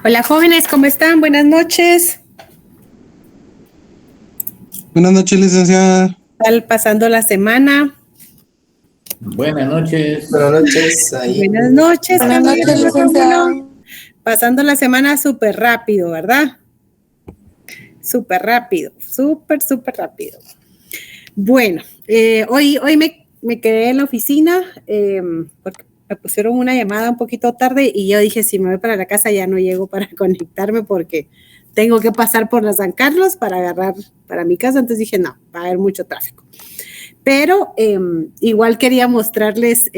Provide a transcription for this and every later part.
Hola jóvenes, ¿cómo están? Buenas noches. Buenas noches, licenciada. ¿Qué tal pasando la semana? Buenas noches. Buenas noches. Buenas noches, Buenas Javier. noches, licenciada. Pasando la semana súper rápido, ¿verdad? Súper rápido, súper rápido. Bueno, hoy me quedé en la oficina porque me pusieron una llamada un poquito tarde y yo dije, si me voy para la casa ya no llego para conectarme porque tengo que pasar por la San Carlos para agarrar para mi casa. Entonces dije, no, va a haber mucho tráfico. Pero igual quería mostrarles,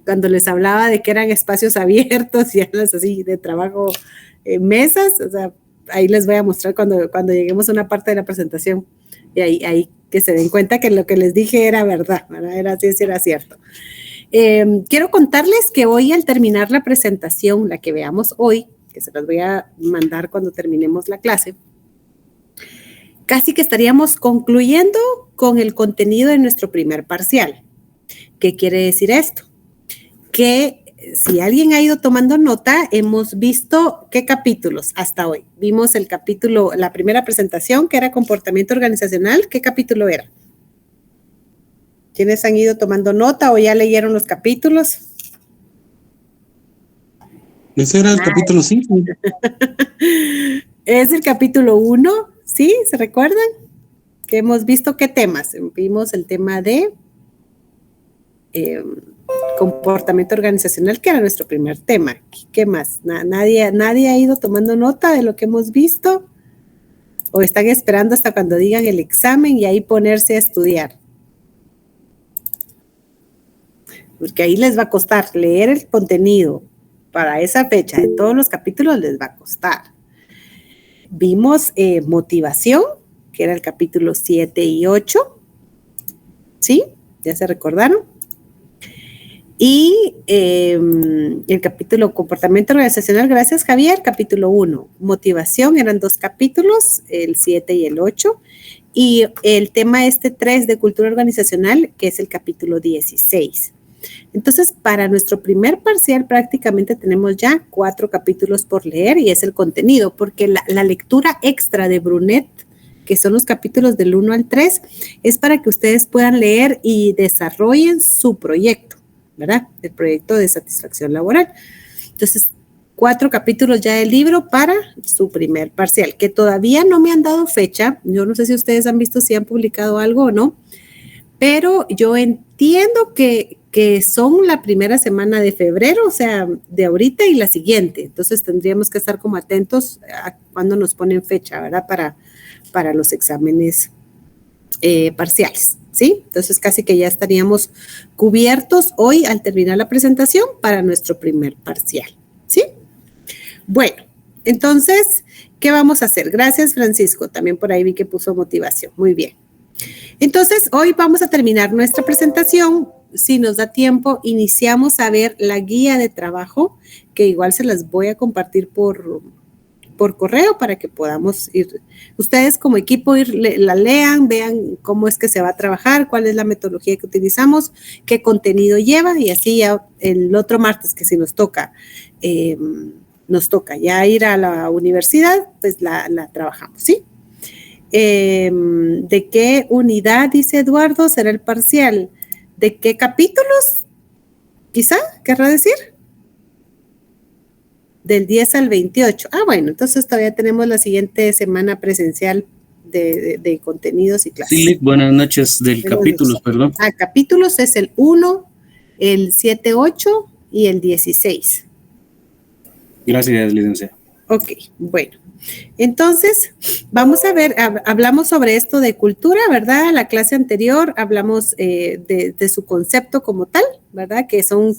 cuando les hablaba de que eran espacios abiertos y así de trabajo, mesas, o sea, ahí les voy a mostrar cuando lleguemos a una parte de la presentación y ahí que se den cuenta que lo que les dije era verdad, ¿verdad? Era cierto. Quiero contarles que hoy al terminar la presentación, la que veamos hoy, que se las voy a mandar cuando terminemos la clase, casi que estaríamos concluyendo con el contenido de nuestro primer parcial. ¿Qué quiere decir esto? Que si alguien ha ido tomando nota, hemos visto qué capítulos hasta hoy. Vimos el capítulo, la primera presentación, que era comportamiento organizacional. ¿Qué capítulo era? ¿Quiénes han ido tomando nota o ya leyeron los capítulos? Ese era el capítulo 5. Es el capítulo 1, ¿sí? ¿Se recuerdan? Que hemos visto qué temas. Vimos el tema de comportamiento organizacional, que era nuestro primer tema. ¿Qué más? ¿Nadie ha ido tomando nota de lo que hemos visto? ¿O están esperando hasta cuando digan el examen y ahí ponerse a estudiar? Porque ahí les va a costar leer el contenido para esa fecha de todos los capítulos, les va a costar. Vimos motivación, que era el capítulo 7 y 8. ¿Sí? ¿Ya se recordaron? Y el capítulo comportamiento organizacional, gracias Javier, capítulo 1. Motivación, eran 2 capítulos, el 7 y el 8. Y el tema 3 de cultura organizacional, que es el capítulo 16. Entonces, para nuestro primer parcial prácticamente tenemos ya 4 capítulos por leer y es el contenido, porque la lectura extra de Brunet, que son los capítulos del 1 al 3, es para que ustedes puedan leer y desarrollen su proyecto, ¿verdad? El proyecto de satisfacción laboral. Entonces, 4 capítulos ya del libro para su primer parcial, que todavía no me han dado fecha. Yo no sé si ustedes han visto si han publicado algo o no, pero yo entiendo que son la primera semana de febrero, o sea, de ahorita y la siguiente. Entonces tendríamos que estar como atentos a cuando nos ponen fecha, ¿verdad? Para los exámenes parciales, ¿sí? Entonces casi que ya estaríamos cubiertos hoy al terminar la presentación para nuestro primer parcial, ¿sí? Bueno, entonces, ¿qué vamos a hacer? Gracias, Francisco. También por ahí vi que puso motivación. Muy bien. Entonces, hoy vamos a terminar nuestra presentación. Si nos da tiempo, iniciamos a ver la guía de trabajo, que igual se las voy a compartir por correo para que podamos ir, ustedes como equipo, la lean, vean cómo es que se va a trabajar, cuál es la metodología que utilizamos, qué contenido lleva y así ya el otro martes que si nos toca ya ir a la universidad, pues la trabajamos, ¿sí? ¿De qué unidad, dice Eduardo, será el parcial? ¿De qué capítulos? Quizá, querrá decir. Del 10 al 28. Bueno, entonces todavía tenemos la siguiente semana presencial de contenidos y clases. Sí, buenas noches, capítulos, perdón. Capítulos es el 1, el 7, 8 y el 16. Gracias, licenciada. Ok, bueno. Entonces, vamos a ver, hablamos sobre esto de cultura, ¿verdad? La clase anterior hablamos de su concepto como tal, ¿verdad? Que son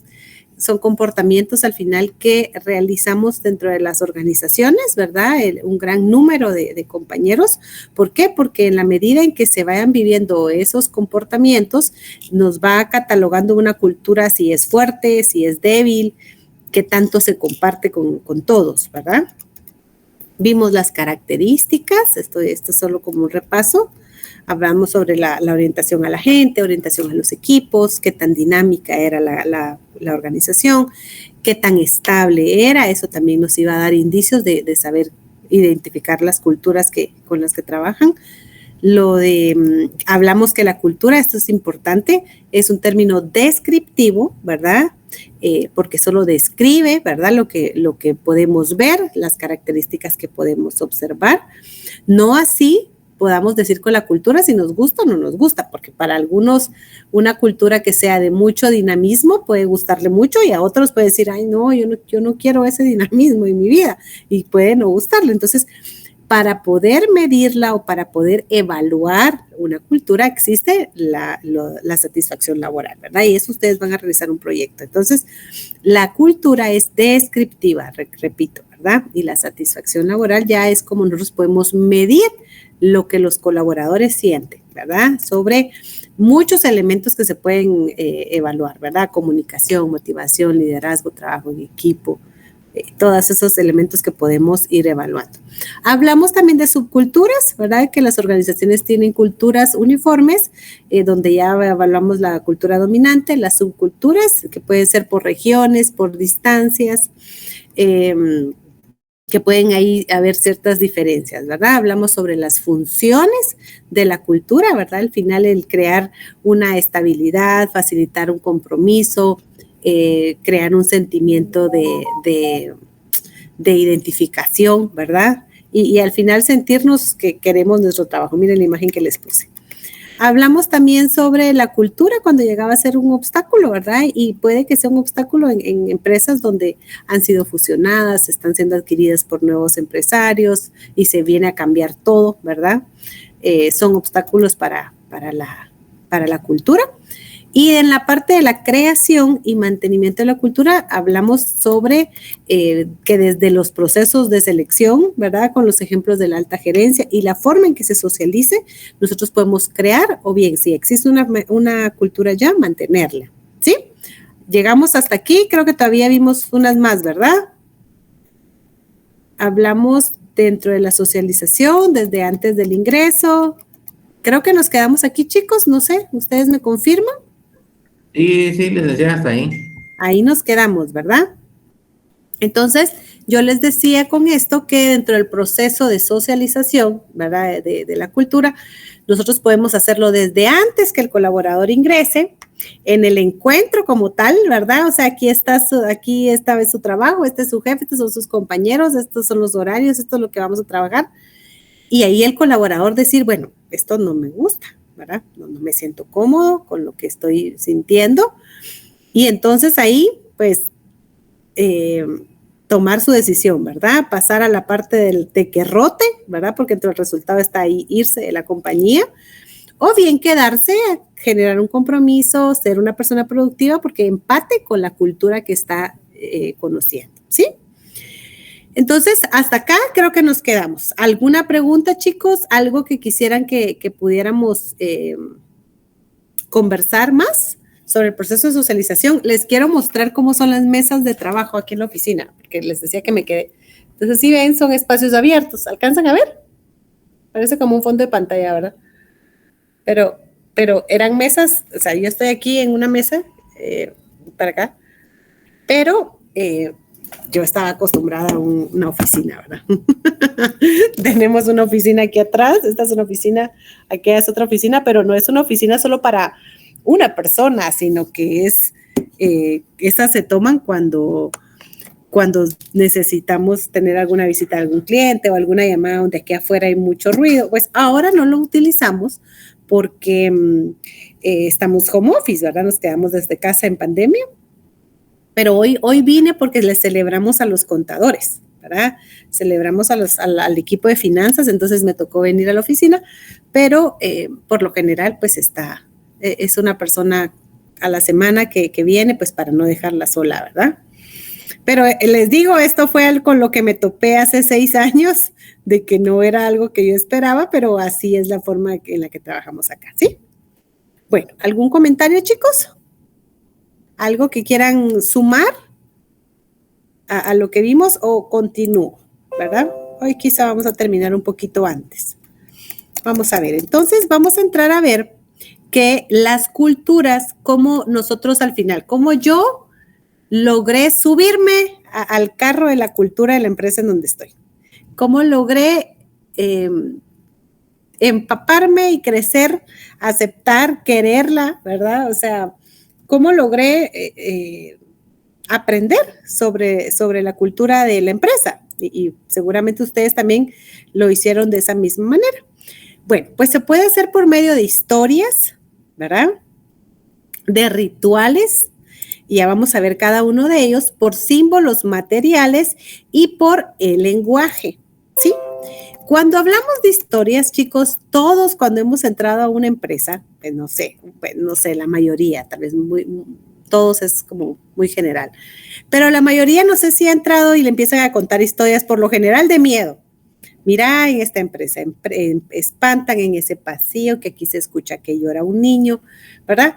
comportamientos al final que realizamos dentro de las organizaciones, ¿verdad? Un gran número de compañeros. ¿Por qué? Porque en la medida en que se vayan viviendo esos comportamientos, nos va catalogando una cultura si es fuerte, si es débil, qué tanto se comparte con todos, ¿verdad? Vimos las características, esto es solo como un repaso. Hablamos sobre la orientación a la gente, orientación a los equipos, qué tan dinámica era la organización, qué tan estable era. Eso también nos iba a dar indicios de saber identificar las culturas con las que trabajan. Hablamos que la cultura, esto es importante, es un término descriptivo, ¿verdad? Porque solo describe, ¿verdad? Lo que podemos ver, las características que podemos observar. No así podamos decir con la cultura si nos gusta o no nos gusta, porque para algunos una cultura que sea de mucho dinamismo puede gustarle mucho y a otros puede decir, ay, no, yo no quiero ese dinamismo en mi vida y puede no gustarle. Entonces, para poder medirla o para poder evaluar una cultura existe la satisfacción laboral, ¿verdad? Y eso ustedes van a realizar un proyecto. Entonces, la cultura es descriptiva, repito, ¿verdad? Y la satisfacción laboral ya es como nosotros podemos medir lo que los colaboradores sienten, ¿verdad? Sobre muchos elementos que se pueden evaluar, ¿verdad? Comunicación, motivación, liderazgo, trabajo en equipo, todos esos elementos que podemos ir evaluando. Hablamos también de subculturas, ¿verdad? Que las organizaciones tienen culturas uniformes, donde ya evaluamos la cultura dominante, las subculturas, que pueden ser por regiones, por distancias, que pueden ahí haber ciertas diferencias, ¿verdad? Hablamos sobre las funciones de la cultura, ¿verdad? Al final, el crear una estabilidad, facilitar un compromiso, crear un sentimiento de identificación, ¿verdad? Y al final sentirnos que queremos nuestro trabajo. Miren la imagen que les puse. Hablamos también sobre la cultura cuando llegaba a ser un obstáculo, ¿verdad? Y puede que sea un obstáculo en empresas donde han sido fusionadas, están siendo adquiridas por nuevos empresarios y se viene a cambiar todo, ¿verdad? Son obstáculos para la cultura. Y en la parte de la creación y mantenimiento de la cultura, hablamos sobre que desde los procesos de selección, ¿verdad? Con los ejemplos de la alta gerencia y la forma en que se socialice, nosotros podemos crear, o bien, si existe una cultura ya, mantenerla, ¿sí? Llegamos hasta aquí, creo que todavía vimos unas más, ¿verdad? Hablamos dentro de la socialización, desde antes del ingreso. Creo que nos quedamos aquí, chicos, no sé, ¿ustedes me confirman? Sí, licenciada, hasta ahí. Ahí nos quedamos, ¿verdad? Entonces, yo les decía con esto que dentro del proceso de socialización, ¿verdad? De la cultura, nosotros podemos hacerlo desde antes que el colaborador ingrese, en el encuentro como tal, ¿verdad? O sea, aquí esta vez su trabajo, este es su jefe, estos son sus compañeros, estos son los horarios, esto es lo que vamos a trabajar. Y ahí el colaborador decir, bueno, esto no me gusta, ¿verdad? No me siento cómodo con lo que estoy sintiendo. Y entonces ahí, pues, tomar su decisión, ¿verdad? Pasar a la parte del tequerrote, ¿verdad? Porque entre el resultado está ahí irse de la compañía. O bien quedarse, generar un compromiso, ser una persona productiva porque empate con la cultura que está conociendo, ¿sí? Entonces, hasta acá creo que nos quedamos. ¿Alguna pregunta, chicos? ¿Algo que quisieran que pudiéramos conversar más sobre el proceso de socialización? Les quiero mostrar cómo son las mesas de trabajo aquí en la oficina, porque les decía que me quedé. Entonces, si ven, son espacios abiertos. ¿Alcanzan a ver? Parece como un fondo de pantalla, ¿verdad? Pero eran mesas, o sea, yo estoy aquí en una mesa, para acá, pero yo estaba acostumbrada a una oficina, ¿verdad? Tenemos una oficina aquí atrás, esta es una oficina, aquí es otra oficina, pero no es una oficina solo para una persona, sino que esas se toman cuando necesitamos tener alguna visita a algún cliente o alguna llamada donde aquí afuera hay mucho ruido. Pues ahora no lo utilizamos porque estamos home office, ¿verdad? Nos quedamos desde casa en pandemia. Pero hoy vine porque le celebramos a los contadores, ¿verdad? Celebramos al equipo de finanzas, entonces me tocó venir a la oficina, pero por lo general, pues es una persona a la semana que viene, pues para no dejarla sola, ¿verdad? Pero les digo, esto fue con lo que me topé hace 6 años, de que no era algo que yo esperaba, pero así es la forma en la que trabajamos acá, ¿sí? Bueno, ¿algún comentario, chicos? ¿Algo que quieran sumar a lo que vimos o continúo, verdad? Hoy quizá vamos a terminar un poquito antes. Vamos a ver, entonces vamos a entrar a ver que las culturas, como nosotros al final, como yo logré subirme al carro de la cultura de la empresa en donde estoy. Cómo logré empaparme y crecer, aceptar, quererla, ¿verdad? O sea, cómo logré aprender sobre la cultura de la empresa. Y seguramente ustedes también lo hicieron de esa misma manera. Bueno, pues se puede hacer por medio de historias, ¿verdad? De rituales, y ya vamos a ver cada uno de ellos, por símbolos materiales y por el lenguaje, ¿sí? Cuando hablamos de historias, chicos, todos cuando hemos entrado a una empresa, pues no sé, la mayoría, tal vez todos es como muy general, pero la mayoría no sé si ha entrado y le empiezan a contar historias por lo general de miedo. Mira, en esta empresa espantan en ese pasillo que aquí se escucha que llora un niño, ¿verdad?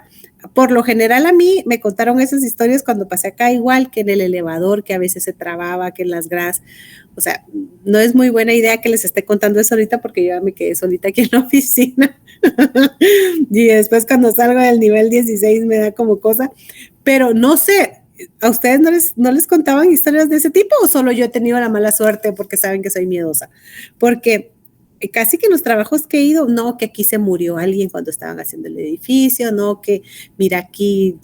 Por lo general a mí me contaron esas historias cuando pasé acá, igual que en el elevador, que a veces se trababa, que en las gradas. O sea, no es muy buena idea que les esté contando eso ahorita porque yo ya me quedé solita aquí en la oficina. Y después cuando salgo del nivel 16 me da como cosa. Pero no sé, ¿a ustedes no les contaban historias de ese tipo o solo yo he tenido la mala suerte porque saben que soy miedosa? Porque casi que en los trabajos que he ido, no, que aquí se murió alguien cuando estaban haciendo el edificio, no, que mira aquí,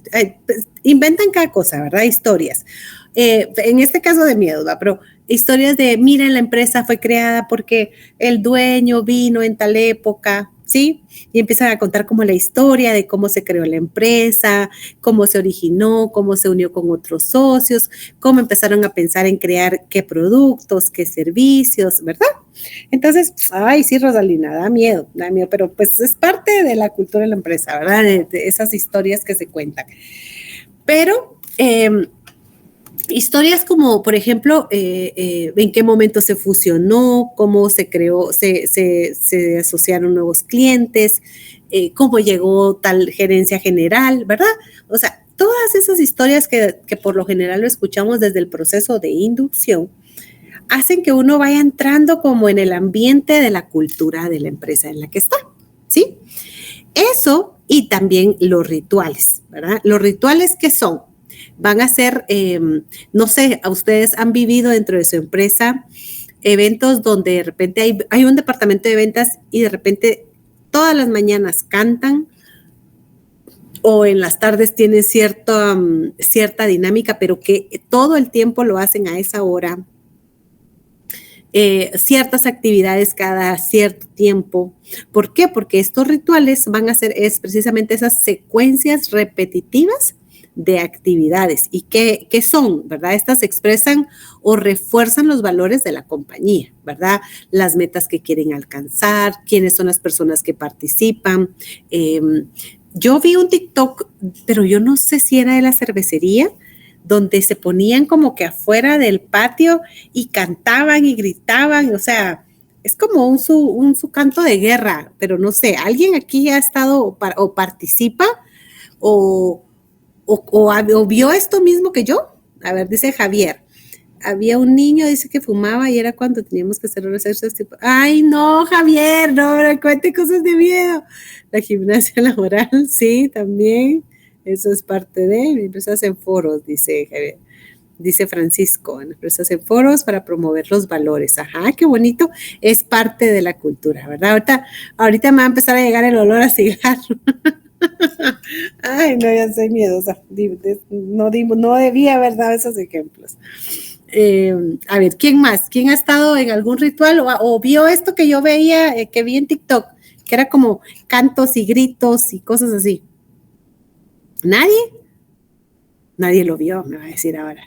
pues, inventan cada cosa, ¿verdad? Historias. En este caso de miedo, ¿verdad? Pero historias de, mira, la empresa fue creada porque el dueño vino en tal época, ¿sí? Y empiezan a contar como la historia de cómo se creó la empresa, cómo se originó, cómo se unió con otros socios, cómo empezaron a pensar en crear qué productos, qué servicios, ¿verdad? Entonces, ay, sí, Rosalina, da miedo, pero pues es parte de la cultura de la empresa, ¿verdad? De esas historias que se cuentan. Pero historias como, por ejemplo, en qué momento se fusionó, cómo se creó, se asociaron nuevos clientes, cómo llegó tal gerencia general, ¿verdad? O sea, todas esas historias que por lo general lo escuchamos desde el proceso de inducción, hacen que uno vaya entrando como en el ambiente de la cultura de la empresa en la que está, ¿sí? Eso y también los rituales, ¿verdad? Los rituales, ¿qué son? Van a ser, no sé, a ustedes han vivido dentro de su empresa eventos donde de repente hay un departamento de ventas y de repente todas las mañanas cantan o en las tardes tienen cierta dinámica, pero que todo el tiempo lo hacen a esa hora. Ciertas actividades cada cierto tiempo. ¿Por qué? Porque estos rituales van a ser precisamente esas secuencias repetitivas de actividades. ¿Y qué son? ¿Verdad? Estas expresan o refuerzan los valores de la compañía, ¿verdad? Las metas que quieren alcanzar, quiénes son las personas que participan. Yo vi un TikTok, pero yo no sé si era de la cervecería, donde se ponían como que afuera del patio y cantaban y gritaban, o sea, es como un su canto de guerra, pero no sé, ¿alguien aquí ha estado o participa o vio esto mismo que yo? A ver, dice Javier, había un niño, dice que fumaba y era cuando teníamos que hacer los ejercicios tipo, ay no, Javier, no me cuente cosas de miedo. La gimnasia laboral, sí, también. Eso es parte de empresas en foros, dice Francisco, en empresas en foros para promover los valores. Ajá, qué bonito, es parte de la cultura, ¿verdad? Ahorita me va a empezar a llegar el olor a cigarro. Ay, no, ya soy miedosa. No debía haber dado esos ejemplos. A ver, ¿quién más? ¿Quién ha estado en algún ritual o vio esto que yo veía, que vi en TikTok, que era como cantos y gritos y cosas así? ¿Nadie? Nadie lo vio, me va a decir ahora.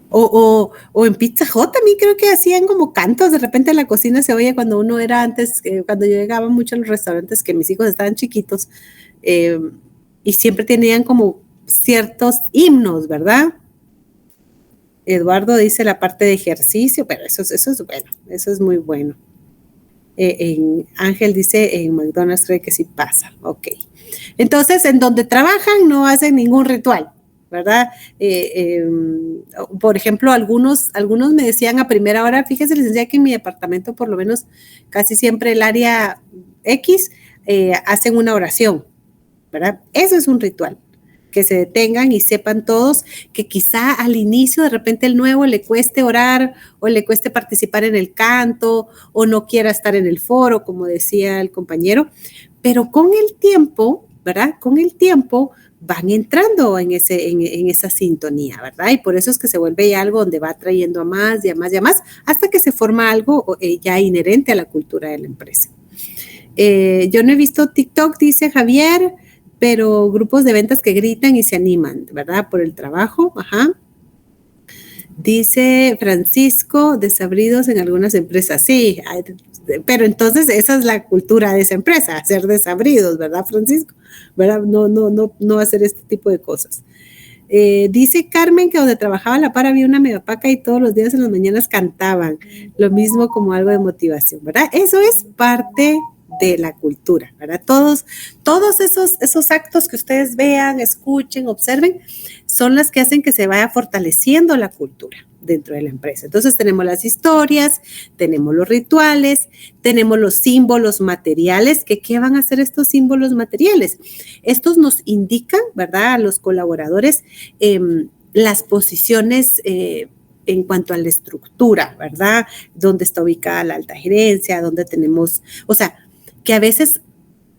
O en Pizza Hut también creo que hacían como cantos, de repente en la cocina se oye cuando uno era antes, cuando yo llegaba mucho a los restaurantes que mis hijos estaban chiquitos, y siempre tenían como ciertos himnos, ¿verdad? Eduardo dice la parte de ejercicio, pero eso es bueno, eso es muy bueno. Ángel dice en McDonald's cree que sí pasa, ok. Entonces, en donde trabajan no hacen ningún ritual, ¿verdad? Por ejemplo, algunos me decían a primera hora, fíjese, licenciada, que en mi departamento, por lo menos casi siempre el área X, hacen una oración, ¿verdad? Eso es un ritual. Que se detengan y sepan todos que quizá al inicio de repente el nuevo le cueste orar o le cueste participar en el canto o no quiera estar en el foro, como decía el compañero, pero con el tiempo, ¿verdad? Con el tiempo van entrando en esa sintonía, ¿verdad? Y por eso es que se vuelve ya algo donde va atrayendo a más y a más y a más, hasta que se forma algo ya inherente a la cultura de la empresa. Yo no he visto TikTok, dice Javier, pero grupos de ventas que gritan y se animan, ¿verdad? Por el trabajo, ajá. Dice Francisco, desabridos en algunas empresas. Sí, pero entonces esa es la cultura de esa empresa, ser desabridos, ¿verdad, Francisco? ¿Verdad? No hacer este tipo de cosas. Dice Carmen que donde trabajaba a la par había una megapaca y todos los días en las mañanas cantaban, lo mismo como algo de motivación, ¿verdad? Eso es parte de la cultura, ¿verdad? Todos esos actos que ustedes vean, escuchen, observen, son las que hacen que se vaya fortaleciendo la cultura dentro de la empresa. Entonces tenemos las historias, tenemos los rituales, tenemos los símbolos materiales, que ¿qué van a hacer estos símbolos materiales? Estos nos indican, ¿verdad?, a los colaboradores las posiciones en cuanto a la estructura, ¿verdad? Dónde está ubicada la alta gerencia, dónde tenemos, o sea, que a veces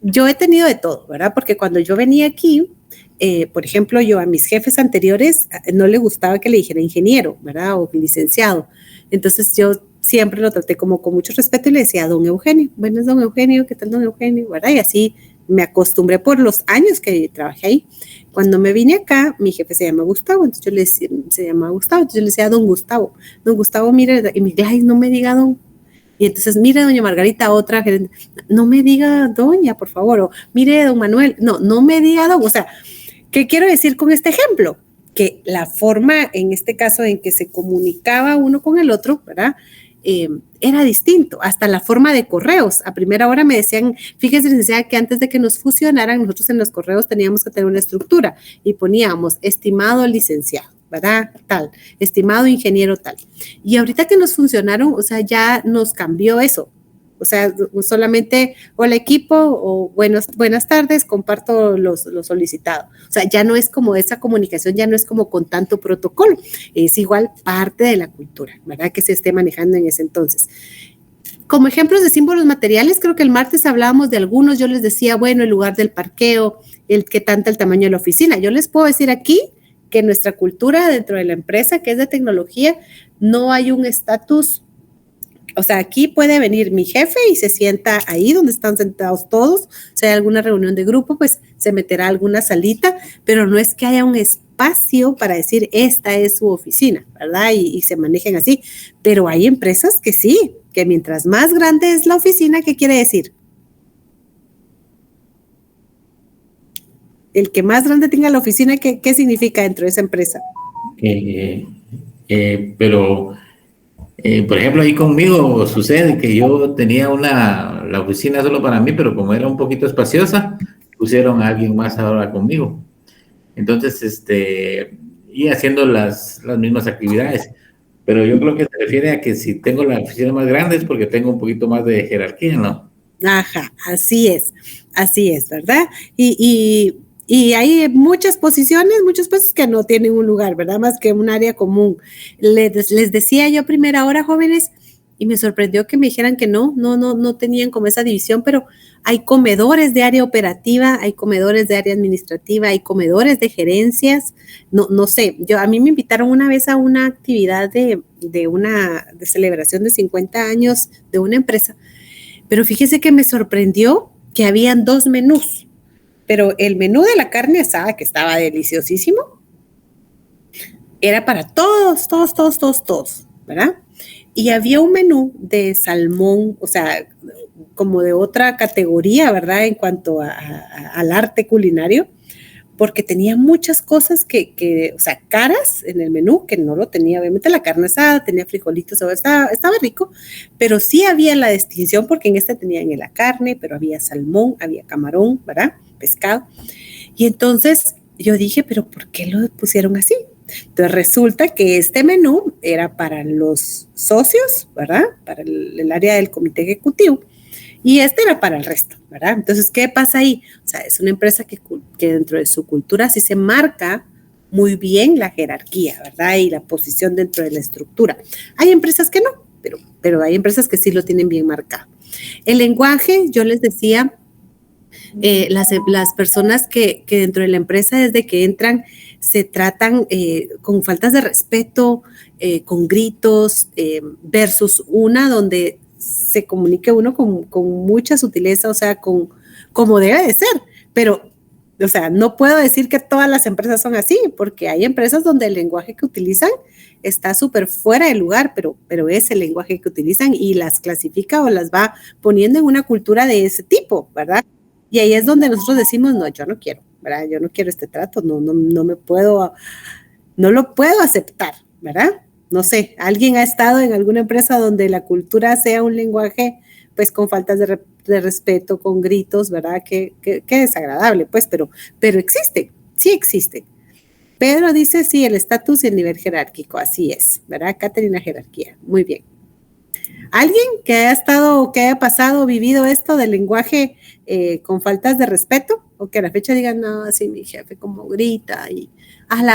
yo he tenido de todo, ¿verdad? Porque cuando yo venía aquí, por ejemplo, yo a mis jefes anteriores no le gustaba que le dijera ingeniero, ¿verdad? O licenciado. Entonces yo siempre lo traté como con mucho respeto y le decía don Eugenio. Bueno, es don Eugenio, ¿qué tal don Eugenio? ¿Verdad? Y así me acostumbré por los años que trabajé ahí. Cuando me vine acá, mi jefe se llama Gustavo, entonces yo le decía, entonces yo le decía don Gustavo, mire, y me dice, ay, no me diga don. Y entonces, mire, doña Margarita, otra gerente, no me diga doña, por favor, o mire, don Manuel, no me diga don, o sea, ¿qué quiero decir con este ejemplo? Que la forma, en este caso, en que se comunicaba uno con el otro, ¿verdad? Era distinto, hasta la forma de correos. A primera hora me decían, fíjese, licenciada, que antes de que nos fusionaran, nosotros en los correos teníamos que tener una estructura y poníamos estimado licenciado, ¿verdad? Tal, estimado ingeniero tal. Y ahorita que nos funcionaron, o sea, ya nos cambió eso. O sea, solamente, hola equipo, o buenas tardes, comparto los solicitados. O sea, ya no es como esa comunicación, ya no es como con tanto protocolo. Es igual parte de la cultura, ¿verdad? Que se esté manejando en ese entonces. Como ejemplos de símbolos materiales, creo que el martes hablábamos de algunos. Yo les decía, bueno, el lugar del parqueo, qué tanto el tamaño de la oficina. Yo les puedo decir aquí que nuestra cultura dentro de la empresa, que es de tecnología, no hay un estatus. O sea, aquí puede venir mi jefe y se sienta ahí donde están sentados todos. Si hay alguna reunión de grupo, pues se meterá a alguna salita, pero no es que haya un espacio para decir esta es su oficina, ¿verdad? Y se manejen así. Pero hay empresas que sí, que mientras más grande es la oficina, ¿qué quiere decir? El que más grande tenga la oficina, ¿qué significa dentro de esa empresa? Por ejemplo, ahí conmigo sucede que yo tenía la oficina solo para mí, pero como era un poquito espaciosa, pusieron a alguien más ahora conmigo. Entonces, y haciendo las mismas actividades. Pero yo creo que se refiere a que si tengo la oficina más grande es porque tengo un poquito más de jerarquía, ¿no? Ajá, así es, ¿verdad? Y hay muchas posiciones, muchos puestos que no tienen un lugar, ¿verdad? Más que un área común. Les decía yo a primera hora, jóvenes, y me sorprendió que me dijeran que no tenían como esa división, pero hay comedores de área operativa, hay comedores de área administrativa, hay comedores de gerencias, no sé, a mí me invitaron una vez a una actividad de celebración de 50 años de una empresa, pero fíjese que me sorprendió que habían 2 menús. Pero el menú de la carne asada, que estaba deliciosísimo, era para todos, ¿verdad? Y había un menú de salmón, o sea, como de otra categoría, ¿verdad? En cuanto al arte culinario, porque tenía muchas cosas o sea, caras en el menú, que no lo tenía, obviamente la carne asada, tenía frijolitos, estaba rico, pero sí había la distinción, porque en tenían la carne, pero había salmón, había camarón, ¿verdad? Pescado. Y entonces yo dije, pero ¿por qué lo pusieron así? Entonces resulta que este menú era para los socios, ¿verdad? Para el área del comité ejecutivo. Y este era para el resto, ¿verdad? Entonces, ¿qué pasa ahí? O sea, es una empresa que dentro de su cultura sí se marca muy bien la jerarquía, ¿verdad? Y la posición dentro de la estructura. Hay empresas que no, pero hay empresas que sí lo tienen bien marcado. El lenguaje, yo les decía, las personas que dentro de la empresa desde que entran se tratan con faltas de respeto, con gritos, versus una donde se comunique uno con mucha sutileza, o sea, como debe de ser, pero, o sea, no puedo decir que todas las empresas son así, porque hay empresas donde el lenguaje que utilizan está súper fuera de lugar, pero es el lenguaje que utilizan y las clasifica o las va poniendo en una cultura de ese tipo, ¿verdad? Y ahí es donde nosotros decimos, no, yo no quiero, ¿verdad? Yo no quiero este trato, no lo puedo aceptar, ¿verdad? No sé, ¿alguien ha estado en alguna empresa donde la cultura sea un lenguaje, pues, con faltas de respeto, con gritos, ¿verdad? Qué desagradable, pues, pero existe, sí existe. Pedro dice, sí, el estatus y el nivel jerárquico, así es, ¿verdad? Caterina, jerarquía, muy bien. ¿Alguien que haya estado, que haya pasado, vivido esto del lenguaje con faltas de respeto? O que a la fecha digan, no, así mi jefe como grita y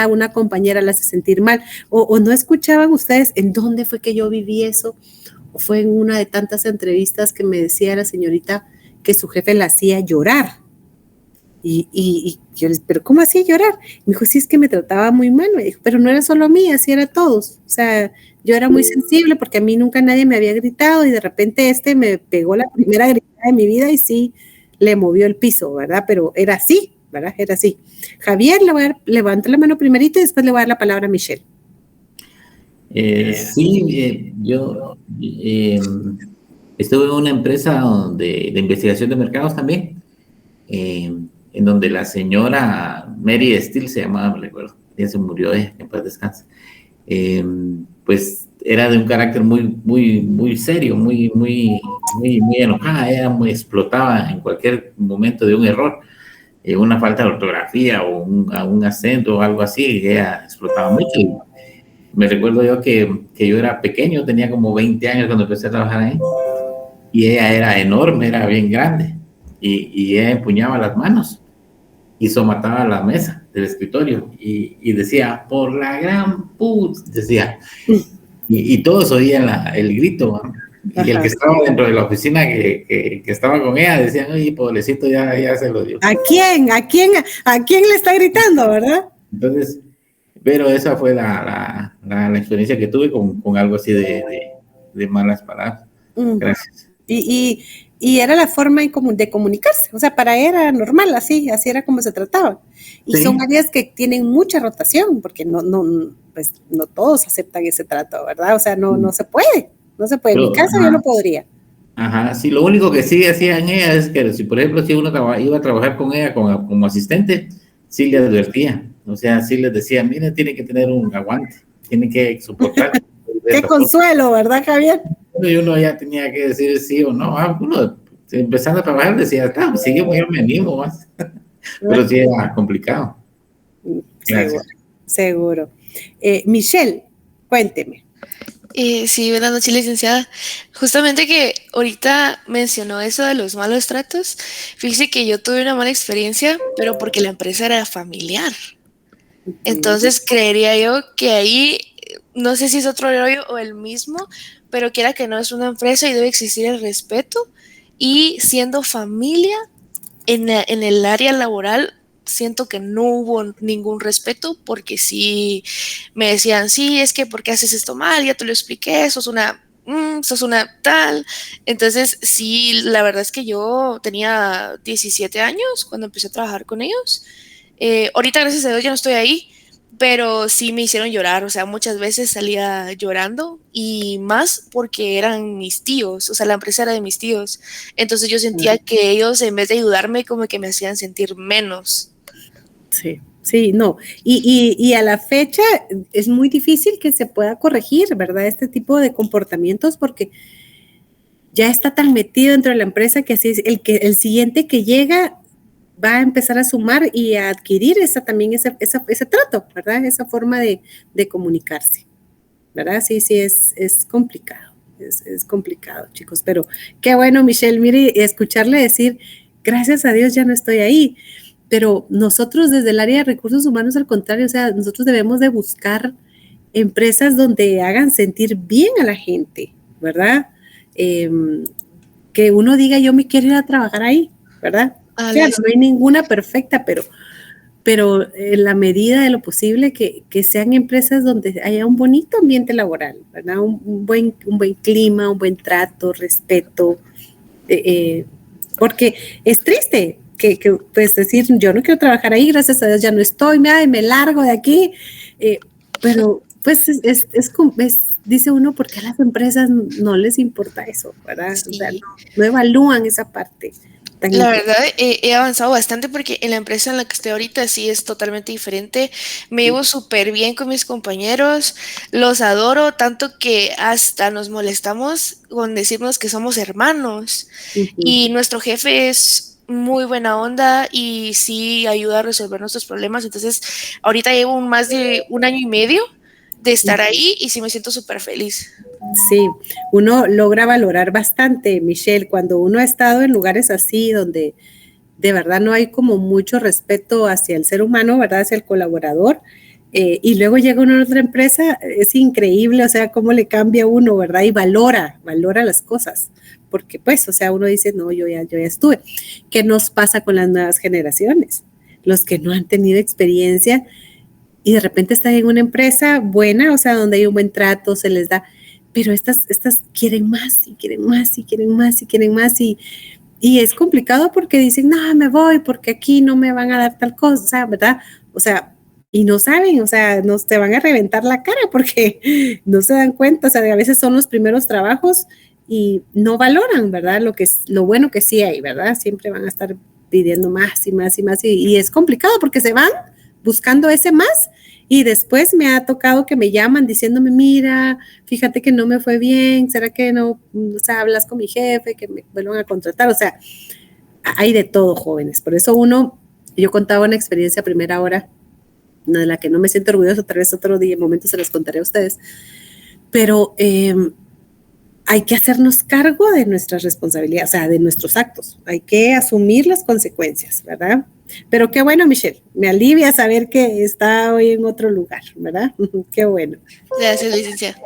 una compañera la hace sentir mal. O no escuchaban ustedes en dónde fue que yo viví eso. O fue en una de tantas entrevistas que me decía la señorita que su jefe la hacía llorar. Y yo les, ¿pero cómo hacía llorar? Me dijo, sí, es que me trataba muy mal. Me dijo, pero no era solo a mí, así era a todos. O sea, yo era muy sensible porque a mí nunca nadie me había gritado y de repente me pegó la primera gritada de mi vida y sí, le movió el piso, ¿verdad? Pero era así, ¿verdad? Era así. Javier, levanta la mano primerito y después le voy a dar la palabra a Michelle. Sí, yo estuve en una empresa de investigación de mercados también, en donde la señora Mary Steele se llamaba, me recuerdo, ella se murió, en paz descanse. Pues era de un carácter muy serio, muy enojada, ella explotaba en cualquier momento de un error, una falta de ortografía o un acento o algo así, ella explotaba mucho. Y me recuerdo yo que yo era pequeño, tenía como 20 años cuando empecé a trabajar ahí, y ella era enorme, era bien grande, y ella empuñaba las manos y somataba la mesa del escritorio y decía, por la gran put, decía, y todos oían el grito, ¿no? Y el que estaba dentro de la oficina que estaba con ella decían, oye, pobrecito, ya se lo dio. ¿A quién le está gritando, verdad? Entonces, pero esa fue la experiencia que tuve con algo así de malas palabras. Gracias. Y era la forma de comunicarse, o sea, para ella era normal, así era como se trataba. Y sí, son áreas que tienen mucha rotación, porque no todos aceptan ese trato, ¿verdad? O sea, no se puede. Pero, en mi caso yo no podría. Ajá, sí, lo único que sí hacían ella es que, si por ejemplo, si uno iba a trabajar con ella como asistente, sí le advertía, o sea, sí les decía, mire, tiene que tener un aguante, tiene que soportar. Qué consuelo, ¿verdad, Javier? Y uno ya tenía que decir sí o no. Uno empezando a trabajar decía, seguimos, yo me animo más. Pero sí era complicado. Gracias. Seguro. Michelle, cuénteme. Sí, buenas noches, licenciada. Justamente que ahorita mencionó eso de los malos tratos. Fíjese que yo tuve una mala experiencia, pero porque la empresa era familiar. Entonces creería yo que ahí, no sé si es otro rollo o el mismo, pero quiera que no, es una empresa y debe existir el respeto. Y siendo familia, en el área laboral, siento que no hubo ningún respeto, porque sí me decían, sí, es que ¿por qué haces esto mal? Ya te lo expliqué, sos una tal. Entonces, sí, la verdad es que yo tenía 17 años cuando empecé a trabajar con ellos. Ahorita, gracias a Dios, ya no estoy ahí, pero sí me hicieron llorar, o sea, muchas veces salía llorando, y más porque eran mis tíos, o sea, la empresa era de mis tíos. Entonces yo sentía que ellos, en vez de ayudarme, como que me hacían sentir menos. Sí, no. Y a la fecha es muy difícil que se pueda corregir, ¿verdad? Este tipo de comportamientos, porque ya está tan metido dentro de la empresa que así es, el siguiente que llega va a empezar a sumar y a adquirir ese trato, ¿verdad? Esa forma de comunicarse, ¿verdad? Sí, es complicado, es complicado, chicos, pero qué bueno, Michelle, mire, escucharle decir, gracias a Dios ya no estoy ahí, pero nosotros desde el área de recursos humanos, al contrario, o sea, nosotros debemos de buscar empresas donde hagan sentir bien a la gente, ¿verdad? Que uno diga, yo me quiero ir a trabajar ahí, ¿verdad? Claro, no hay ninguna perfecta, pero en la medida de lo posible que sean empresas donde haya un bonito ambiente laboral, ¿verdad? Un buen clima, un buen trato, respeto, porque es triste que pues decir, yo no quiero trabajar ahí, gracias a Dios ya no estoy, me largo de aquí, pero pues dice uno, porque a las empresas no les importa eso, ¿verdad? Sí. O sea, no evalúan esa parte. La verdad, he avanzado bastante porque en la empresa en la que estoy ahorita sí es totalmente diferente. Me llevo súper bien con mis compañeros, los adoro, tanto que hasta nos molestamos con decirnos que somos hermanos. Y nuestro jefe es muy buena onda y sí ayuda a resolver nuestros problemas. Entonces, ahorita llevo más de 1 año y medio de estar ahí y sí me siento súper feliz. Sí, uno logra valorar bastante, Michelle, cuando uno ha estado en lugares así donde de verdad no hay como mucho respeto hacia el ser humano, ¿verdad? Hacia el colaborador, y luego llega uno a otra empresa, es increíble, o sea, cómo le cambia uno, ¿verdad? Y valora las cosas, porque pues, o sea, uno dice, no, yo ya estuve. ¿Qué nos pasa con las nuevas generaciones? Los que no han tenido experiencia y de repente están en una empresa buena, o sea, donde hay un buen trato, se les da, pero estas quieren más y quieren más y quieren más y quieren más y es complicado porque dicen, no, me voy porque aquí no me van a dar tal cosa, ¿verdad? O sea, y no saben, o sea, nos te van a reventar la cara porque no se dan cuenta, o sea, a veces son los primeros trabajos y no valoran, ¿verdad? Lo bueno que sí hay, ¿verdad? Siempre van a estar pidiendo más y más y más y es complicado porque se van buscando ese más. Y después me ha tocado que me llaman diciéndome, mira, fíjate que no me fue bien, ¿será que no, o sea, hablas con mi jefe, que me vuelvan a contratar? O sea, hay de todo, jóvenes. Por eso yo contaba una experiencia a primera hora, una de la que no me siento orgullosa, tal vez otro día, en momento se las contaré a ustedes, pero hay que hacernos cargo de nuestras responsabilidades, o sea, de nuestros actos. Hay que asumir las consecuencias, ¿verdad? Pero qué bueno, Michelle, me alivia saber que está hoy en otro lugar, ¿verdad? Qué bueno. Gracias, licenciada.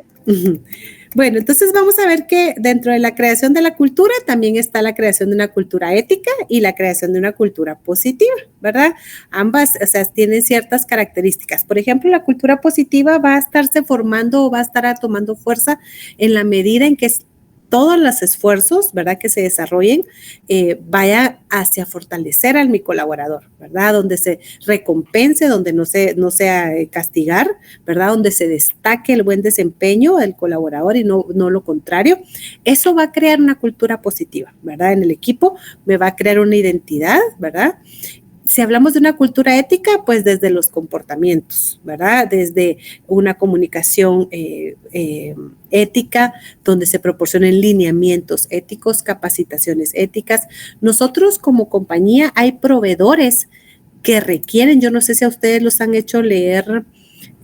Bueno, entonces vamos a ver que dentro de la creación de la cultura también está la creación de una cultura ética y la creación de una cultura positiva, ¿verdad? Ambas, o sea, tienen ciertas características. Por ejemplo, la cultura positiva va a estarse formando o va a estar tomando fuerza en la medida en que todos los esfuerzos, ¿verdad?, que se desarrollen, vaya hacia fortalecer a mi colaborador, ¿verdad?, donde se recompense, donde no sea castigar, ¿verdad?, donde se destaque el buen desempeño del colaborador y no lo contrario. Eso va a crear una cultura positiva, ¿verdad?, en el equipo, me va a crear una identidad, ¿verdad? Si hablamos de una cultura ética, pues desde los comportamientos, ¿verdad? Desde una comunicación ética, donde se proporcionen lineamientos éticos, capacitaciones éticas. Nosotros como compañía hay proveedores que requieren, yo no sé si a ustedes los han hecho leer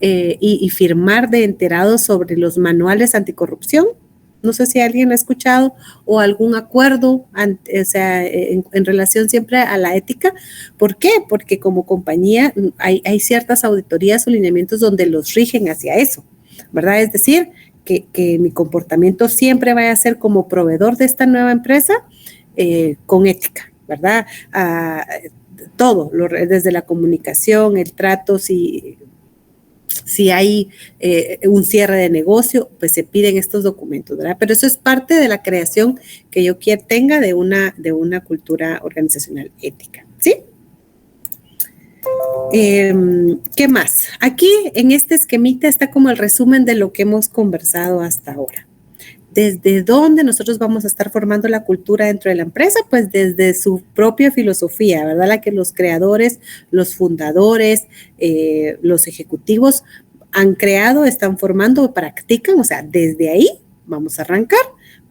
y firmar de enterados sobre los manuales anticorrupción. No sé si alguien lo ha escuchado o algún acuerdo, o sea, en relación siempre a la ética. ¿Por qué? Porque como compañía hay ciertas auditorías o lineamientos donde los rigen hacia eso, ¿verdad? Es decir, que mi comportamiento siempre vaya a ser como proveedor de esta nueva empresa con ética, ¿verdad? Todo, desde la comunicación, el trato, si hay un cierre de negocio, pues se piden estos documentos, ¿verdad? Pero eso es parte de la creación que yo tenga de una cultura organizacional ética, ¿sí? ¿Qué más? Aquí en este esquemita está como el resumen de lo que hemos conversado hasta ahora. ¿Desde dónde nosotros vamos a estar formando la cultura dentro de la empresa? Pues desde su propia filosofía, ¿verdad? La que los creadores, los fundadores, los ejecutivos han creado, están formando, practican, o sea, desde ahí vamos a arrancar,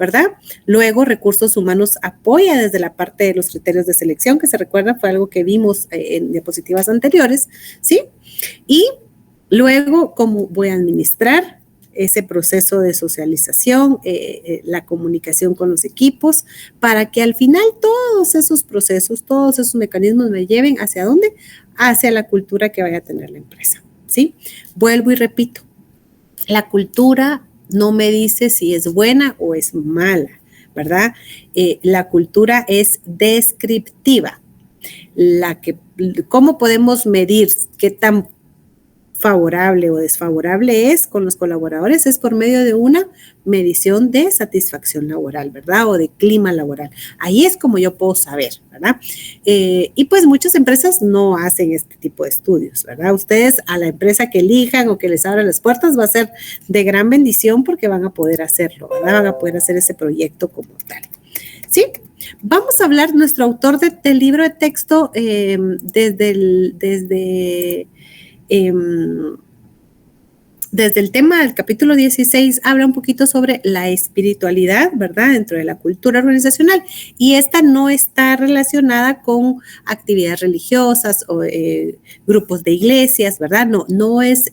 ¿verdad? Luego, recursos humanos apoya desde la parte de los criterios de selección, que se recuerda, fue algo que vimos en diapositivas anteriores, ¿sí? Y luego, ¿cómo voy a administrar ese proceso de socialización, la comunicación con los equipos, para que al final todos esos procesos, todos esos mecanismos me lleven hacia dónde? Hacia la cultura que vaya a tener la empresa, ¿sí? Vuelvo y repito, la cultura no me dice si es buena o es mala, ¿verdad? La cultura es descriptiva. ¿Cómo podemos medir qué tan favorable o desfavorable es con los colaboradores? Es por medio de una medición de satisfacción laboral, ¿verdad? O de clima laboral. Ahí es como yo puedo saber, ¿verdad? Y pues muchas empresas no hacen este tipo de estudios, ¿verdad? Ustedes a la empresa que elijan o que les abra las puertas va a ser de gran bendición porque van a poder hacerlo, ¿verdad? Van a poder hacer ese proyecto como tal. ¿Sí? Vamos a hablar, nuestro autor del libro de texto desde el tema del capítulo 16 habla un poquito sobre la espiritualidad, ¿verdad? Dentro de la cultura organizacional. Y esta no está relacionada con actividades religiosas o grupos de iglesias, ¿verdad? No es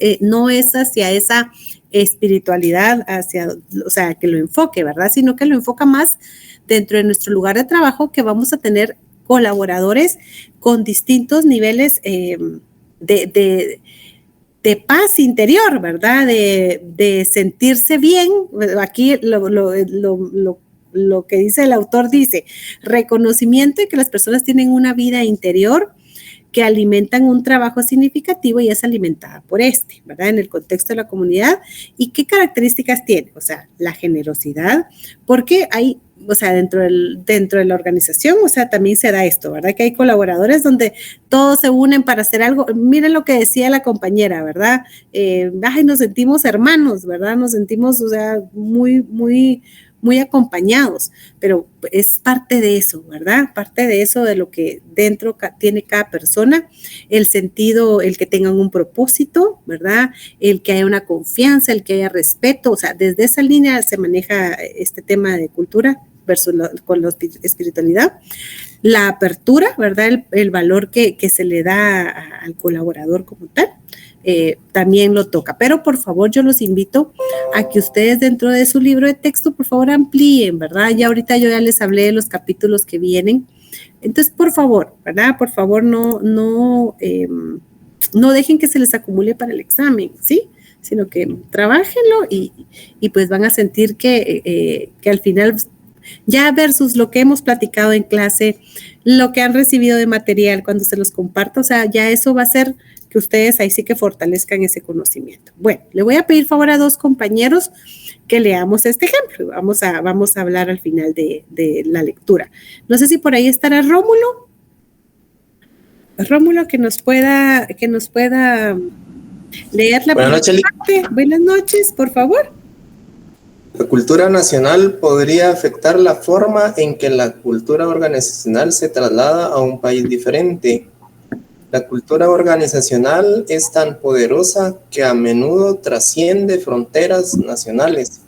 hacia esa espiritualidad, o sea, que lo enfoque, ¿verdad? Sino que lo enfoca más dentro de nuestro lugar de trabajo, que vamos a tener colaboradores con distintos niveles de paz interior, ¿verdad? De sentirse bien. Aquí lo que dice el autor dice, reconocimiento de que las personas tienen una vida interior que alimentan un trabajo significativo y es alimentada por ¿verdad? En el contexto de la comunidad. ¿Y qué características tiene? O sea, la generosidad, porque hay, o sea, dentro de la organización, o sea, también se da esto, ¿verdad? Que hay colaboradores donde todos se unen para hacer algo. Miren lo que decía la compañera, ¿verdad? Nos sentimos hermanos, ¿verdad? Nos sentimos, o sea, muy acompañados, pero es parte de eso, ¿verdad? Parte de eso, de lo que dentro tiene cada persona, el sentido, el que tengan un propósito, ¿verdad? El que haya una confianza, el que haya respeto, o sea, desde esa línea se maneja este tema de cultura versus con la espiritualidad. La apertura, ¿verdad? El valor que se le da al colaborador como tal. También lo toca, pero por favor yo los invito a que ustedes dentro de su libro de texto por favor amplíen, ¿verdad? Ya ahorita yo ya les hablé de los capítulos que vienen, entonces por favor, ¿verdad? Por favor no dejen que se les acumule para el examen, ¿sí? Sino que trabájenlo y pues van a sentir que al final ya versus lo que hemos platicado en clase, lo que han recibido de material cuando se los comparto, o sea, ya eso va a ser que ustedes ahí sí que fortalezcan ese conocimiento. Bueno, le voy a pedir favor a dos compañeros que leamos este ejemplo. Vamos a hablar al final de la lectura. No sé si por ahí estará Rómulo. Rómulo, que nos pueda leer la primera parte. Buenas noches, por favor. La cultura nacional podría afectar la forma en que la cultura organizacional se traslada a un país diferente. La cultura organizacional es tan poderosa que a menudo trasciende fronteras nacionales,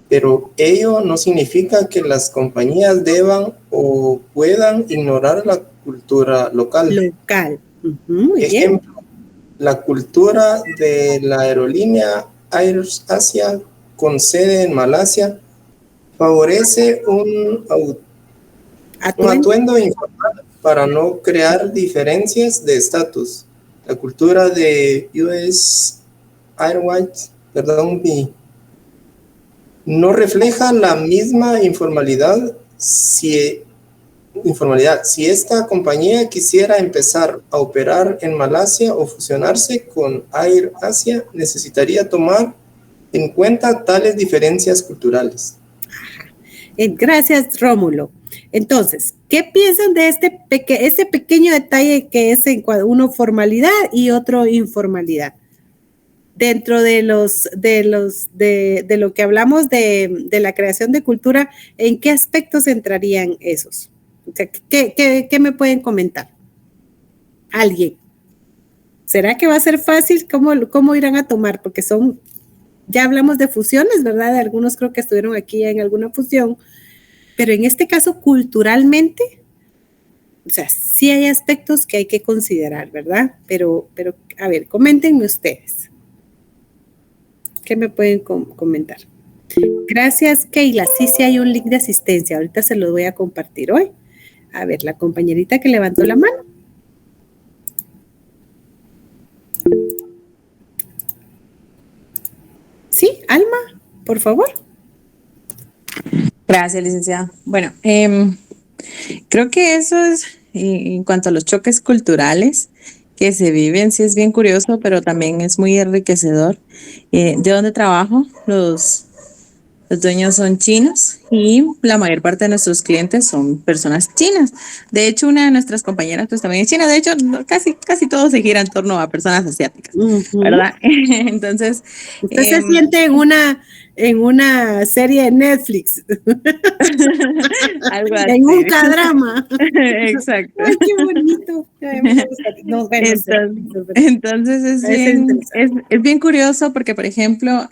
pero ello no significa que las compañías deban o puedan ignorar la cultura local. Ejemplo, la cultura de la aerolínea AirAsia con sede en Malasia favorece un atuendo informal para no crear diferencias de estatus. La cultura de US Airways, no refleja la misma informalidad. Si esta compañía quisiera empezar a operar en Malasia o fusionarse con AirAsia, necesitaría tomar en cuenta tales diferencias culturales. Gracias, Rómulo. Entonces, ¿qué piensan de este pequeño detalle que es en uno formalidad y otro informalidad? Dentro de lo que hablamos de la creación de cultura, ¿en qué aspectos entrarían esos? O sea, ¿qué me pueden comentar? ¿Alguien? ¿Será que va a ser fácil? ¿Cómo irán a tomar? Porque son Ya hablamos de fusiones, ¿verdad? Algunos creo que estuvieron aquí en alguna fusión, pero en este caso, culturalmente, o sea, sí hay aspectos que hay que considerar, ¿verdad? Pero a ver, coméntenme ustedes. ¿Qué me pueden comentar? Gracias, Keila. Sí hay un link de asistencia. Ahorita se los voy a compartir hoy. A ver, la compañerita que levantó la mano. Sí, Alma, por favor. Gracias, licenciada. Bueno, creo que eso es, en cuanto a los choques culturales que se viven, sí es bien curioso, pero también es muy enriquecedor. De donde trabajo, los dueños son chinos y la mayor parte de nuestros clientes son personas chinas. De hecho, una de nuestras compañeras pues también es china. De hecho, casi todo se gira en torno a personas asiáticas, ¿verdad? Entonces, usted se siente en una serie de Netflix. Algo así. En un K-drama. Exacto. Ay, qué bonito. Entonces es bien curioso porque, por ejemplo,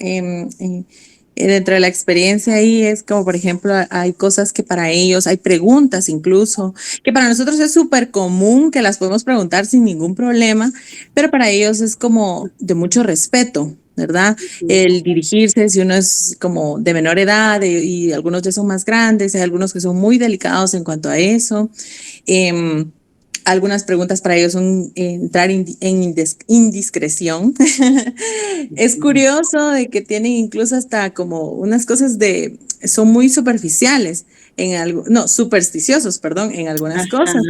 dentro de la experiencia ahí es como, por ejemplo, hay cosas que para ellos, hay preguntas incluso, que para nosotros es súper común que las podemos preguntar sin ningún problema, pero para ellos es como de mucho respeto, ¿verdad? El dirigirse, si uno es como de menor edad y algunos ya son más grandes, hay algunos que son muy delicados en cuanto a eso. Algunas preguntas para ellos son entrar en indiscreción. Es curioso de que tienen incluso hasta como unas cosas son muy superficiales supersticiosos, perdón, en algunas cosas.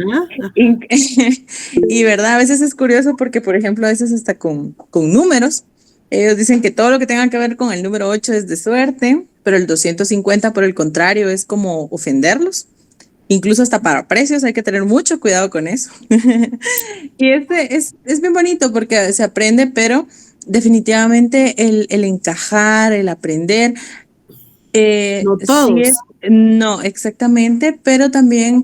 Y verdad, a veces es curioso porque, por ejemplo, a veces hasta con números, ellos dicen que todo lo que tenga que ver con el número 8 es de suerte, pero el 250, por el contrario, es como ofenderlos. Incluso hasta para precios hay que tener mucho cuidado con eso. Y es bien bonito porque se aprende, pero definitivamente el encajar, el aprender. No todos. No, exactamente, pero también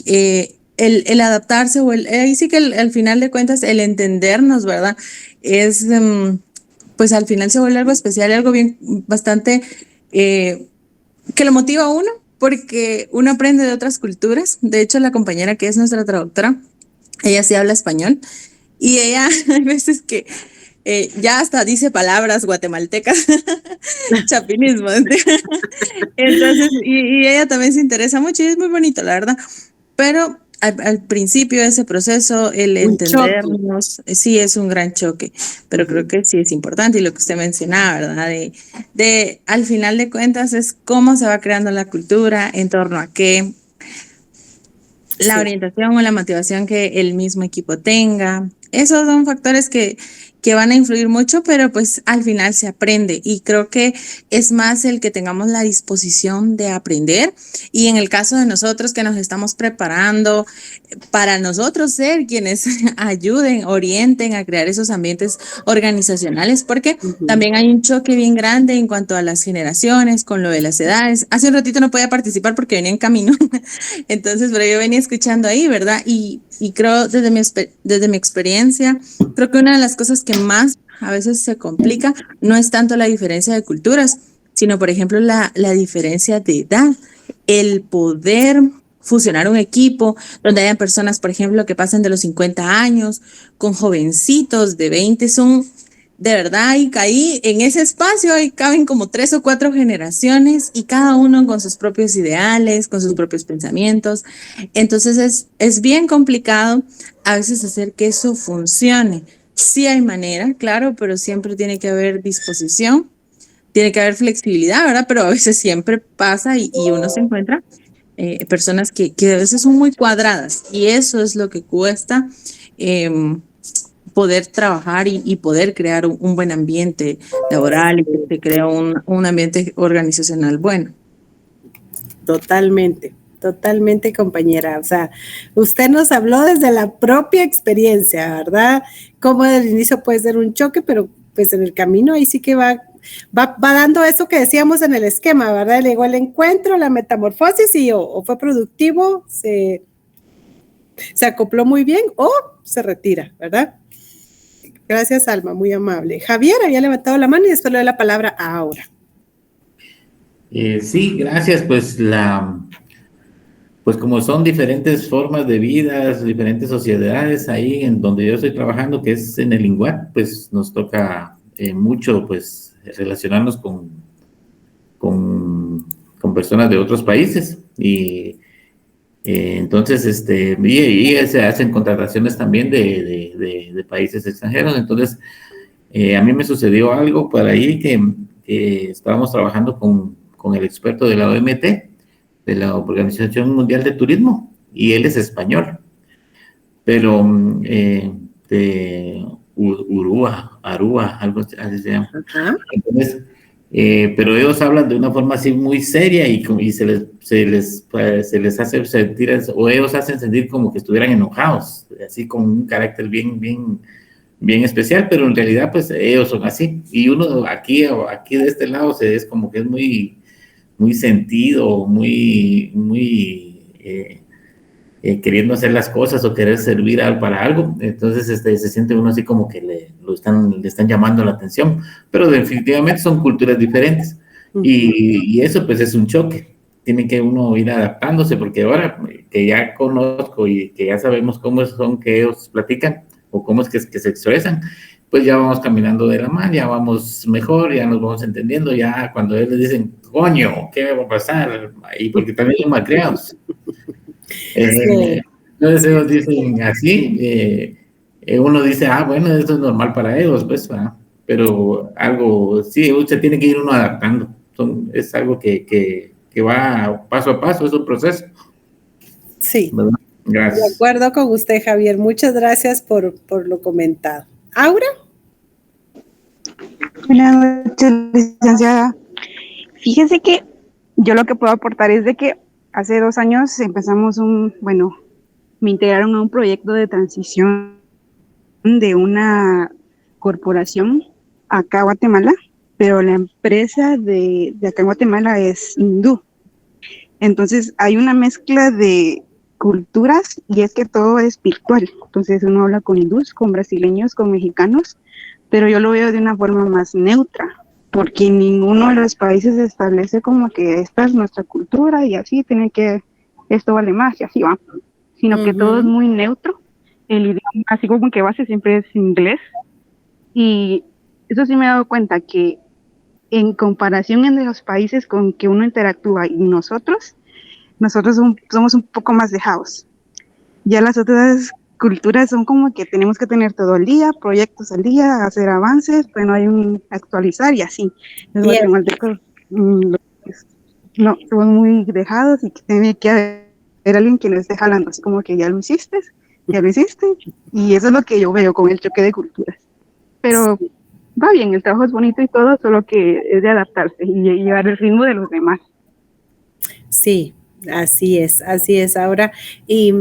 el adaptarse ahí sí que al final de cuentas el entendernos, ¿verdad? Es, pues al final se vuelve algo especial, algo bien bastante que lo motiva a uno, porque uno aprende de otras culturas. De hecho, la compañera que es nuestra traductora, ella sí habla español y ella hay veces que ya hasta dice palabras guatemaltecas, chapinismo. Entonces, y ella también se interesa mucho y es muy bonito, la verdad. Pero al principio de ese proceso, el entendernos, sí es un gran choque, pero creo que sí es importante y lo que usted mencionaba, ¿verdad? De al final de cuentas es cómo se va creando la cultura, en torno a qué, la orientación o la motivación que el mismo equipo tenga. Esos son factores que van a influir mucho, pero pues al final se aprende y creo que es más el que tengamos la disposición de aprender y en el caso de nosotros que nos estamos preparando para nosotros ser quienes ayuden, orienten a crear esos ambientes organizacionales, porque también hay un choque bien grande en cuanto a las generaciones con lo de las edades. Hace un ratito no podía participar porque venía en camino, entonces, pero yo venía escuchando ahí, ¿verdad? Y creo desde mi experiencia, creo que una de las cosas que más a veces se complica no es tanto la diferencia de culturas, sino, por ejemplo, la diferencia de edad, el poder fusionar un equipo donde hayan personas, por ejemplo, que pasan de los 50 años con jovencitos de 20, son de verdad, y ahí en ese espacio ahí caben como 3 o 4 generaciones y cada uno con sus propios ideales, con sus propios pensamientos. Entonces es bien complicado a veces hacer que eso funcione. Sí hay manera, claro, pero siempre tiene que haber disposición, tiene que haber flexibilidad, ¿verdad? Pero a veces siempre pasa y uno se encuentra personas que a veces son muy cuadradas y eso es lo que cuesta poder trabajar y poder crear un buen ambiente laboral y que se crea un ambiente organizacional bueno. Totalmente, compañera. O sea, usted nos habló desde la propia experiencia, ¿verdad? Cómo del inicio puede ser un choque, pero pues en el camino ahí sí que va dando eso que decíamos en el esquema, ¿verdad? Llegó el encuentro, la metamorfosis y o fue productivo, se acopló muy bien o se retira, ¿verdad? Gracias, Alma, muy amable. Javier había levantado la mano y después le doy la palabra a Aura. Sí, gracias. Pues como son diferentes formas de vida, diferentes sociedades ahí en donde yo estoy trabajando, que es en el INGUAT, pues nos toca mucho pues relacionarnos con personas de otros países y entonces y se hacen contrataciones también de países extranjeros. Entonces a mí me sucedió algo por ahí que estábamos trabajando con el experto de la OMT, de la Organización Mundial de Turismo, y él es español, pero de Aruba, algo así se llama. Ajá. Entonces, pero ellos hablan de una forma así muy seria y se les hace sentir, o ellos hacen sentir como que estuvieran enojados, así con un carácter bien especial, pero en realidad pues ellos son así, y uno aquí de este lado es como que es muy sentido, muy queriendo hacer las cosas o querer servir para algo. Entonces se siente uno así como que le están llamando la atención, pero definitivamente son culturas diferentes y eso pues es un choque. Tiene que uno ir adaptándose, porque ahora que ya conozco y que ya sabemos cómo son que ellos platican o cómo es que se expresan, pues ya vamos caminando de la mano, ya vamos mejor, ya nos vamos entendiendo. Ya cuando ellos les dicen, coño, ¿qué me va a pasar? Y porque también son malcriados. Entonces ellos dicen así, uno dice, bueno, esto es normal para ellos, pues, ¿verdad? Pero algo, sí, usted tiene que ir uno adaptando. Es algo que va paso a paso, es un proceso. Sí. ¿Verdad? Gracias. De acuerdo con usted, Javier. Muchas gracias por lo comentado. ¿Aura? Buenas noches, licenciada. Fíjese que yo lo que puedo aportar es de que hace 2 años empezamos me integraron a un proyecto de transición de una corporación acá en Guatemala, pero la empresa de acá en Guatemala es hindú. Entonces hay una mezcla de culturas y es que todo es virtual. Entonces uno habla con hindús, con brasileños, con mexicanos, pero yo lo veo de una forma más neutra, porque ninguno de los países establece como que esta es nuestra cultura y así esto vale más y así va, sino que todo es muy neutro. El idioma, así como que base siempre es inglés, y eso sí me he dado cuenta que en comparación entre los países con que uno interactúa y nosotros somos un poco más dejados. Ya las otras culturas son como que tenemos que tener todo el día, proyectos al día, hacer avances, pues no hay un actualizar y así. Los guatemaltecos no, somos muy dejados y tiene que haber alguien que nos esté jalando, así como que ya lo hiciste, y eso es lo que yo veo con el choque de culturas. Pero va bien, el trabajo es bonito y todo, solo que es de adaptarse y llevar el ritmo de los demás. Sí, así es ahora. Y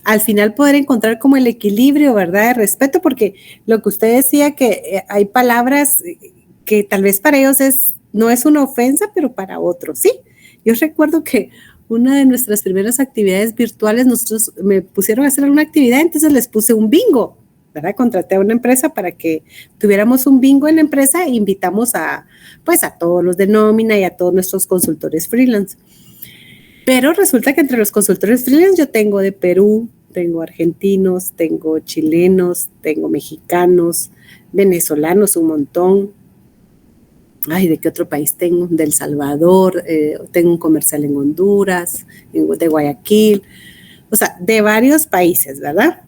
al final poder encontrar como el equilibrio, ¿verdad? De respeto, porque lo que usted decía que hay palabras que tal vez para ellos no es una ofensa, pero para otros sí. Yo recuerdo que una de nuestras primeras actividades virtuales, nosotros me pusieron a hacer una actividad, entonces les puse un bingo, ¿verdad? Contraté a una empresa para que tuviéramos un bingo en la empresa e invitamos a todos los de nómina y a todos nuestros consultores freelance. Pero resulta que entre los consultores freelance yo tengo de Perú, tengo argentinos, tengo chilenos, tengo mexicanos, venezolanos un montón. Ay, ¿de qué otro país tengo? De El Salvador, tengo un comercial en Honduras, de Guayaquil, o sea, de varios países, ¿verdad?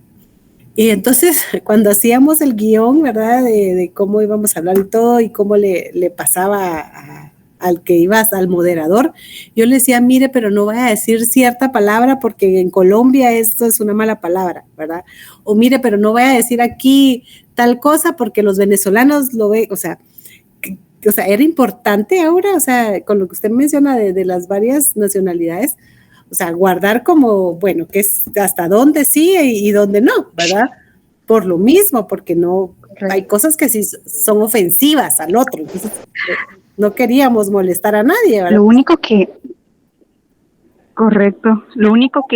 Y entonces, cuando hacíamos el guión, ¿verdad? De cómo íbamos a hablar y todo, y cómo le pasaba al que ibas, al moderador, yo le decía, mire, pero no vaya a decir cierta palabra porque en Colombia esto es una mala palabra, ¿verdad? O mire, pero no vaya a decir aquí tal cosa porque los venezolanos lo ven, o sea, era importante ahora, o sea, con lo que usted menciona de las varias nacionalidades, o sea, guardar como, bueno, que es hasta dónde sí y dónde no, ¿verdad? Por lo mismo, porque no, hay cosas que sí son ofensivas al otro, entonces no queríamos molestar a nadie, ¿verdad? Lo único que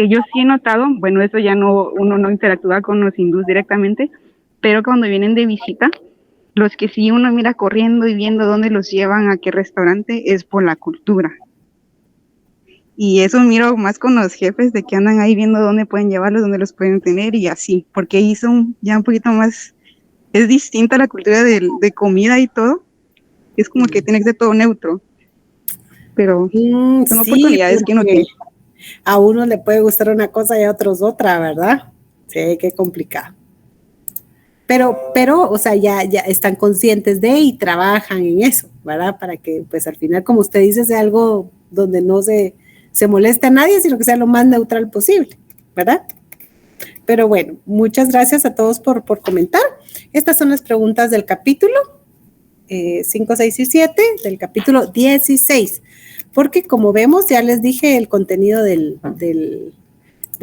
yo sí he notado, bueno, eso ya uno no interactúa con los hindús directamente, pero cuando vienen de visita, los que sí uno mira corriendo y viendo dónde los llevan, a qué restaurante, es por la cultura. Y eso miro más con los jefes de que andan ahí viendo dónde pueden llevarlos, dónde los pueden tener y así, porque ahí son ya un poquito más, es distinta la cultura de comida y todo, es como que tiene que ser todo neutro, pero son Sí, oportunidades que uno porque tiene. a uno le puede gustar una cosa y a otros otra, ¿verdad? Sí, qué complicado. Pero, o sea, ya están conscientes de y trabajan en eso, ¿verdad? Para que, pues al final, como usted dice, sea algo donde no se moleste a nadie, sino que sea lo más neutral posible, ¿verdad? Pero bueno, muchas gracias a todos por comentar. Estas son las preguntas del capítulo 5, 6 y 7, del capítulo 16, porque como vemos, ya les dije el contenido de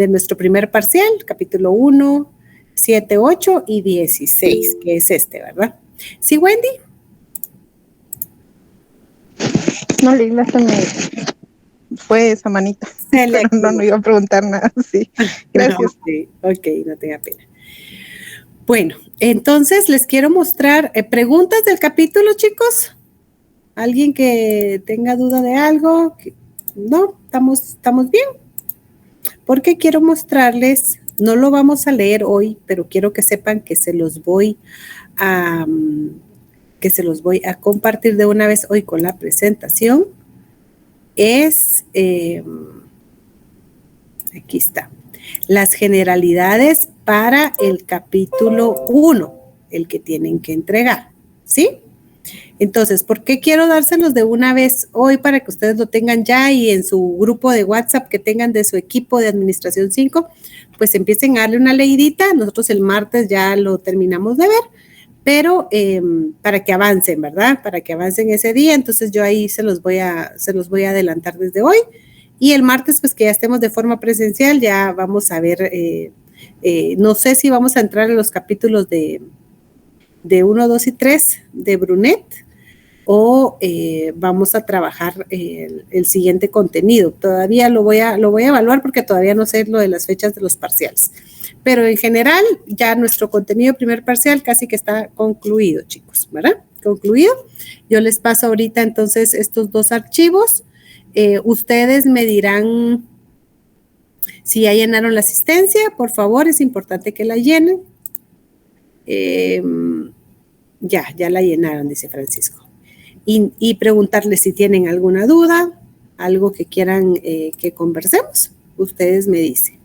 nuestro primer parcial, capítulo 1, 7, 8 y 16, que es este, ¿verdad? ¿Sí, Wendy? No, Lila, se me fue esa manita. Pero no iba a preguntar nada, sí. Gracias. Ok, no tenga pena. Bueno, entonces les quiero mostrar preguntas del capítulo, chicos. ¿Alguien que tenga duda de algo? No, estamos bien. Porque quiero mostrarles, no lo vamos a leer hoy, pero quiero que sepan que se los voy a compartir de una vez hoy con la presentación. Aquí está, las generalidades para el capítulo 1, el que tienen que entregar, ¿sí? Entonces, ¿por qué quiero dárselos de una vez hoy para que ustedes lo tengan ya y en su grupo de WhatsApp que tengan de su equipo de Administración 5, pues empiecen a darle una leidita? Nosotros el martes ya lo terminamos de ver, pero para que avancen, ¿verdad? Para que avancen ese día, entonces yo ahí se los voy a adelantar desde hoy. Y el martes, pues que ya estemos de forma presencial, ya vamos a ver, no sé si vamos a entrar en los capítulos de 1, 2 y 3 de Brunet o vamos a trabajar el siguiente contenido. Todavía lo voy a evaluar porque todavía no sé lo de las fechas de los parciales. Pero en general, ya nuestro contenido primer parcial casi que está concluido, chicos, ¿verdad? Concluido. Yo les paso ahorita entonces estos dos archivos. Ustedes me dirán si ya llenaron la asistencia, por favor, es importante que la llenen. Ya la llenaron, dice Francisco. Y preguntarles si tienen alguna duda, algo que quieran que conversemos, ustedes me dicen.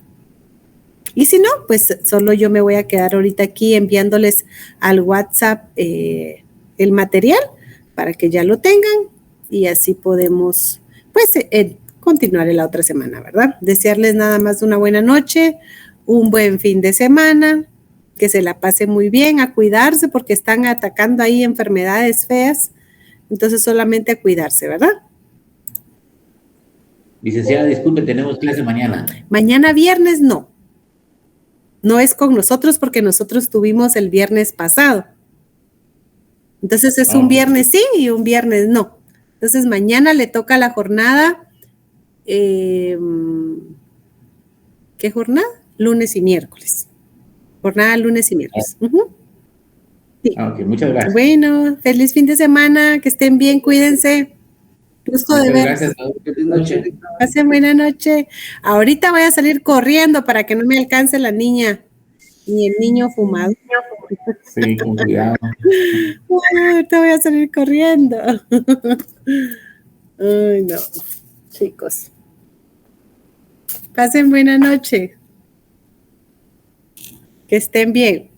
Y si no, pues solo yo me voy a quedar ahorita aquí enviándoles al WhatsApp el material para que ya lo tengan y así podemos, pues, continuar en la otra semana, ¿verdad? Desearles nada más una buena noche, un buen fin de semana, que se la pase muy bien, a cuidarse porque están atacando ahí enfermedades feas, entonces solamente a cuidarse, ¿verdad? Licenciada, disculpe, tenemos clase mañana. Mañana viernes no es con nosotros porque nosotros tuvimos el viernes pasado. Entonces es un viernes sí y un viernes no. Entonces mañana le toca la jornada, ¿qué jornada? Lunes y miércoles. Jornada lunes y miércoles. Sí. Ok, muchas gracias. Bueno, feliz fin de semana, que estén bien, cuídense. Gusto de ver. Gracias. Feliz noche. Pasen buena noche. Ahorita voy a salir corriendo para que no me alcance la niña ni el niño fumado. Sí, con cuidado. Ahorita voy a salir corriendo. Ay, no, chicos. Pasen buena noche. Que estén bien.